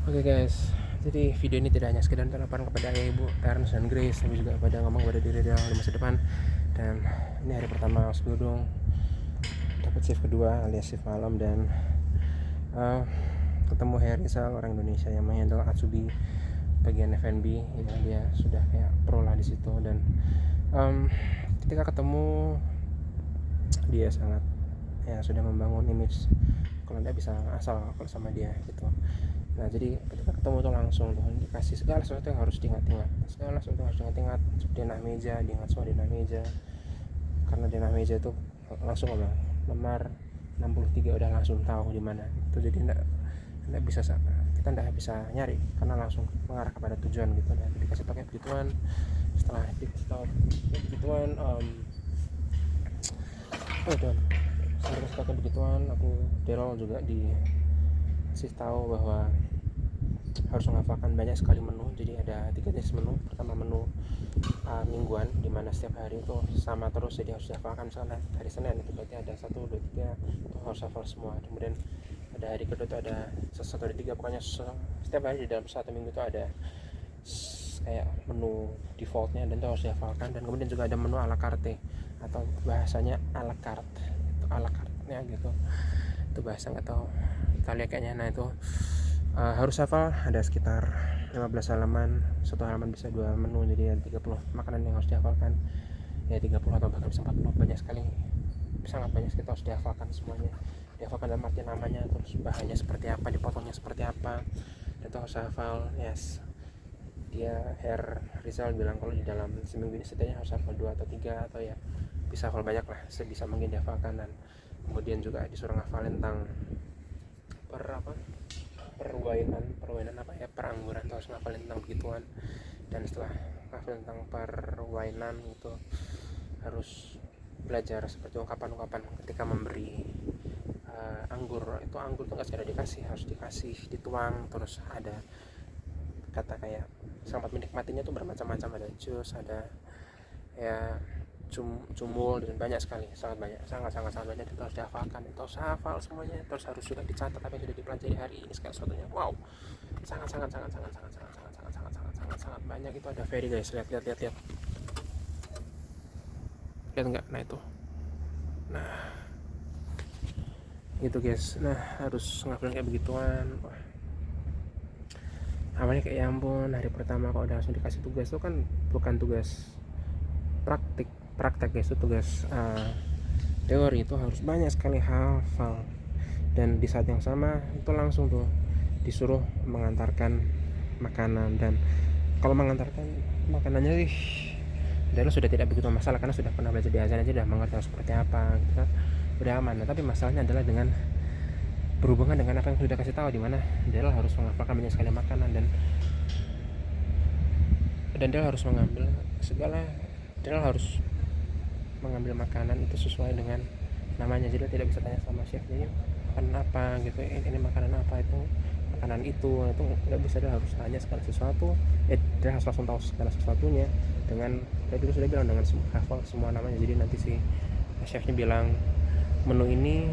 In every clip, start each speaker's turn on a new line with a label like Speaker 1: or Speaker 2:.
Speaker 1: Oke guys, jadi video ini tidak hanya sekedar telapan kepada ayah ibu, parents dan Grace, tapi juga kepada ngomong kepada diri dia di masa depan. Dan ini hari pertama Mas Budung dapat shift kedua alias shift malam, dan uh, ketemu Herizal, orang Indonesia yang menghandle Atsubi bagian F&B, yang dia sudah kayak pro lah di situ. Dan ketika ketemu dia sangat sudah membangun image kalau dia bisa asal kalau sama dia gitu. Nah jadi ketika ketemu tuh langsung tuh dikasih segala sesuatu yang harus diingat-ingat, segala sesuatu harus diingat-ingat. Denah meja, diingat semua denah meja, karena denah meja itu langsung ngomong nomor 63 udah langsung tahu di mana itu. Jadi enggak bisa, kita enggak bisa nyari karena langsung mengarah kepada tujuan gitu. Dan dikasih pakai begituan, setelah dikasih tahu begituan dan sambil dikasih pakai begituan, aku Daryl juga dikasih tahu bahwa harus menghafalkan banyak sekali menu. Jadi ada 3 jenis menu. Pertama menu mingguan, dimana setiap hari itu sama terus, jadi harus dihafalkan. Misalnya hari Senin itu berarti ada 1, 2, 3 itu harus hafal semua. Kemudian ada hari kedua itu ada 1, 2, 3, pokoknya setiap hari di dalam satu minggu itu ada kayak menu defaultnya, dan itu harus dihafalkan. Dan kemudian juga ada menu ala carte, atau bahasanya ala carte, itu ala carte-nya gitu, itu bahasa nggak tahu Italia kayaknya. Nah itu harus hafal, ada sekitar 15 halaman, satu halaman bisa 2 menu, jadi ada 30 makanan yang harus dihafalkan. Ya 30 atau bahkan bisa 40, banyak sekali, sangat banyak, kita harus dihafalkan semuanya. Dihafalkan dalam arti namanya, terus bahannya seperti apa, dipotongnya seperti apa, itu harus hafal. Yes, dia Rizal bilang kalau di dalam seminggu ini setidaknya harus hafal 2 atau 3, atau ya bisa hafal banyak lah, sebisa mungkin dihafalkan. Dan kemudian juga disuruh ngafalin tentang perwainan apa ya, perangguran, terus ngafalin tentang begituan. Dan setelah ngafalin tentang perwainan itu harus belajar seperti ungkapan-ungkapan ketika memberi anggur. Itu anggur tuh nggak sekedar dikasih, harus dikasih, dituang. Terus ada kata kayak selamat menikmatinya tuh bermacam-macam, ada jus, ada ya cumul, dan banyak sekali, sangat banyak, sangat banyak. Itu harus dihafalkan, itu harus hafal semuanya. Terus harus juga dicatat apa yang sudah dipelajari hari ini, segala sesuatunya. Wow, sangat banyak. Itu ada ferry guys, lihat nggak? Nah itu, nah gitu guys. Nah harus ngafalin kayak begituan. Wah, awalnya kayak ya ampun, hari pertama kalau udah langsung dikasih tugas itu kan bukan tugas praktek guys, itu tugas teori. Itu harus banyak sekali hafal. Dan di saat yang sama itu langsung tuh disuruh mengantarkan makanan. Dan kalau mengantarkan makanannya sih dan sudah tidak begitu masalah, karena sudah pernah belajar di ASN aja, udah mengerti harus seperti apa gitu kan, udah aman. Nah, tapi masalahnya adalah dengan berhubungan dengan apa yang sudah kasih tahu, di mana Daryl harus menghafalkan banyak sekali makanan. Dan Daryl harus mengambil segala, Daryl harus mengambil makanan itu sesuai dengan namanya. Jadi tidak bisa tanya sama chef ini makanan apa gitu, ini makanan apa, itu makanan itu nggak bisa. Dia harus tanya segala sesuatu, dia harus langsung tahu segala sesuatunya. Dengan tadi dulu sudah bilang, dengan hafal semua namanya. Jadi nanti si chefnya bilang menu ini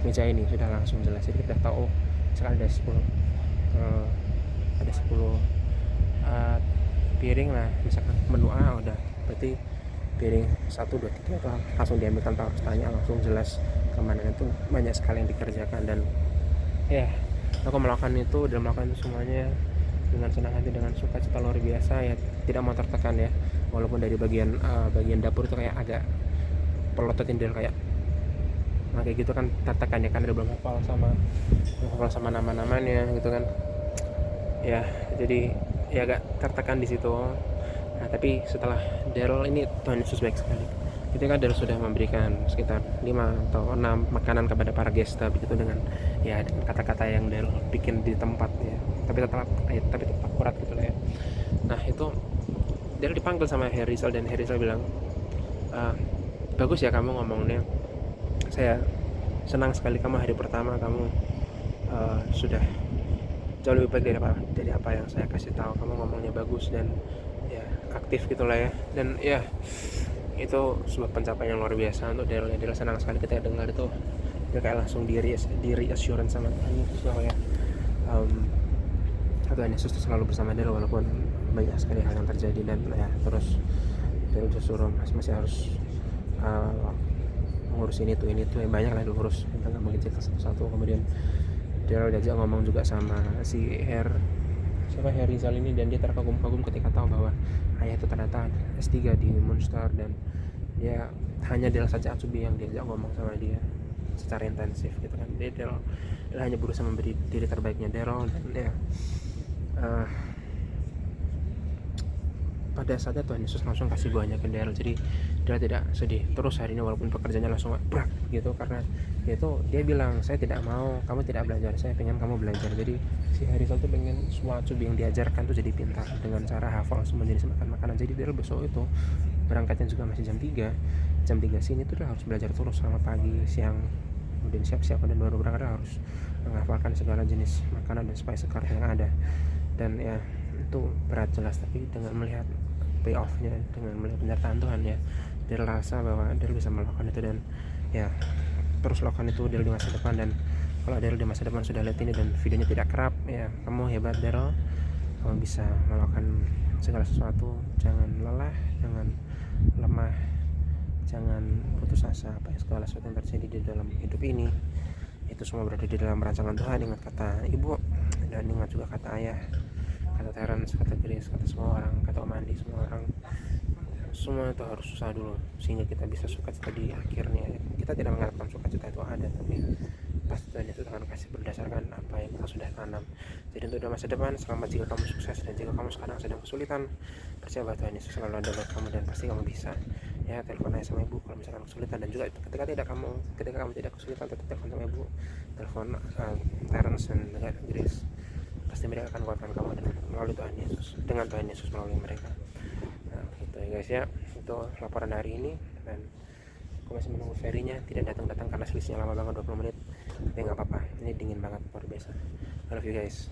Speaker 1: meja ini, sudah langsung jelas. Jadi kita tahu, misalkan ada 10 piring lah, misalkan menu A udah, berarti piring 1, 2, 3 itu langsung diambil tanpa harus tanya, langsung jelas kemana. Itu banyak sekali yang dikerjakan. Dan ya aku melakukan itu, dan melakukan itu semuanya dengan senang hati, dengan sukacita luar biasa ya, tidak mau tertekan ya. Walaupun dari bagian dapur itu kayak agak pelototin dia, kayak kayak gitu kan, tertekan ya, karena dia belum hafal sama nama-namanya gitu kan ya. Jadi ya agak tertekan di situ. Nah tapi setelah Daryl ini, Tuhan Yesus baik sekali, ketika Daryl sudah memberikan sekitar 5 atau 6 makanan kepada para gesta begitu, dengan ya dengan kata-kata yang Daryl bikin di tempat ya, tapi tetap akurat gitu lah ya. Nah itu Daryl dipanggil sama Herizal, dan Herizal bilang, bagus ya kamu ngomongnya, saya senang sekali kamu hari pertama kamu sudah jauh lebih baik dari apa yang saya kasih tahu. Kamu ngomongnya bagus dan ya aktif gitulah ya. Dan ya itu sebuah pencapaian yang luar biasa untuk Daryl. Daryl senang sekali ketika dengar itu. Dia kayak langsung diri assurance sama Tuhan Yesus bahwa ya Tuhan Yesus itu selalu bersama dia walaupun banyak sekali hal yang terjadi. Dan ya terus dia disuruh masih harus ngurus ini tuh yang banyak lah diurus, kita nggak mungkin cerita satu-satu. Kemudian dia diajak ngomong juga sama si Rizal ini, dan dia terkagum-kagum ketika tahu bahwa ayah itu ternyata S3 di Munster, dan dia hanya Daryl saja Atsubi yang diajak ngomong sama dia secara intensif gitu kan. Dia hanya berusaha memberi diri terbaiknya Daryl, dan ya pada saatnya Tuhan Yesus langsung kasih buahnya ke Daryl. Jadi dia tidak sedih terus hari ini walaupun pekerjaannya langsung brak gitu, karena dia bilang, saya tidak mau kamu tidak belajar, saya pengen kamu belajar. Jadi si Harisal tuh pengen sesuatu yang diajarkan tuh jadi pintar dengan cara hafal semua jenis makanan. Jadi Daryl besok itu berangkatnya juga masih jam 3 sini tuh dia harus belajar terus selama pagi, siang, kemudian siap-siap, dan baru berangkat harus menghafalkan segala jenis makanan dan spice card yang ada. Dan ya itu berat jelas, tapi dengan melihat payoff-nya, dengan melihat penyertaan Tuhan ya, dia rasa bahwa dia bisa melakukan itu, dan ya terus lakukan itu dia di masa depan. Dan kalau Daryl di masa depan sudah lihat ini dan videonya tidak kerap, ya kamu hebat Daryl, kamu bisa melakukan segala sesuatu, jangan lelah, jangan lemah, jangan putus asa. Segala sesuatu yang terjadi di dalam hidup ini itu semua berada di dalam rancangan Tuhan. Ingat kata ibu, dan ingat juga kata ayah, kata Terence, kata Grace, kata semua orang, kata Om Andi, semua itu harus susah dulu sehingga kita bisa sukacita di akhirnya. Kita tidak mengharapkan sukacita itu ada, tapi pasti Tuhan Yesus akan kasih berdasarkan apa yang kita sudah tanam. Jadi untuk masa depan, selamat jika kamu sukses, dan jika kamu sekarang sedang kesulitan, percaya bahwa Tuhan Yesus selalu ada buat kamu dan pasti kamu bisa. Ya, telepon aja sama ibu kalau misalkan kesulitan, dan juga ketika kamu tidak kesulitan, tetap telepon sama ibu, telepon Terence dan Grace, pasti mereka akan kuatkan kamu melalui Tuhan Yesus, dengan Tuhan Yesus melalui mereka. Nah gitu ya guys ya, itu laporan hari ini. Dan aku masih menunggu ferinya, tidak datang karena selisihnya lama banget 20 menit, tapi nggak apa-apa, ini dingin banget luar biasa. I love you guys.